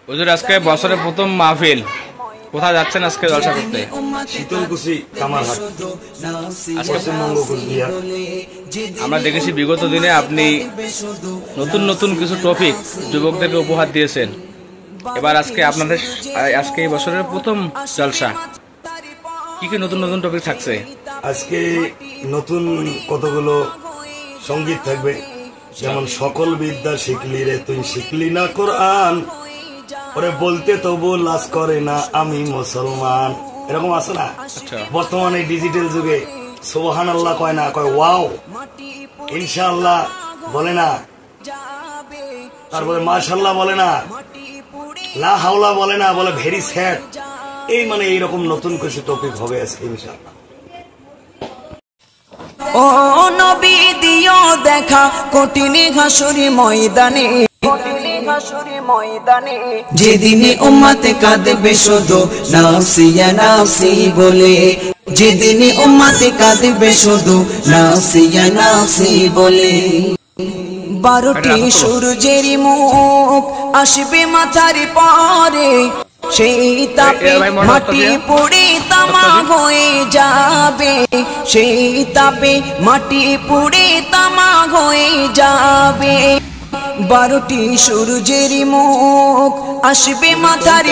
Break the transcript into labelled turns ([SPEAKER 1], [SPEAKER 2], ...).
[SPEAKER 1] হুজুর আজকে বছরের প্রথম মাহফিল, কোথায় যাচ্ছেন আজকে জলসা করতে?
[SPEAKER 2] শীতলকুচি কামারহাট,
[SPEAKER 1] আমরা দেখেছি বিগত দিনে আপনি নতুন নতুন কিছু টপিক যুবকদেরকে উপহার দিয়েছেন। এবার আজকে আপনাদের আজকে এই বছরের প্রথম জলসা, কি কি নতুন নতুন টপিক থাকছে?
[SPEAKER 2] আজকে নতুন কতগুলো সঙ্গীত থাকবে, যেমন সকল বিদ্যা শিখলি রে তুই শিখলি না কোরআন, ওরে বলতে তবু লাজ করে না আমি মুসলমান, এরকম আছে না? বর্তমানে ডিজিটাল যুগে সুবহানাল্লাহ কয় না, কয় ওয়াও, ইনশাআল্লাহ বলে না, তারপরে মাশাআল্লাহ বলে না, লা হাওলা বলে না, বলে ভেরি স্যাড। এই মানে এইরকম নতুন কিছু টপিক হবে আজকে ইনশাআল্লাহ।
[SPEAKER 3] ও নবী দিও দেখা কঠিন হাসুরি ময়দানে, যেদিনে উম্মতে কাঁদবে শুধু নাফসিয়া নাফসি বলে, যেদিনে উম্মতে কাঁদবে শুধু নাফসিয়া নাফসি বলে। 12টি সূর্যের মুখ আসবে মাথার পরে, সেই তাপে মাটি পুড়ে তামা হয়ে যাবে, সেই তাপে মাটি পুড়ে তামা হয়ে যাবে। 12টি সূর্যের মুখ আসবে মাথার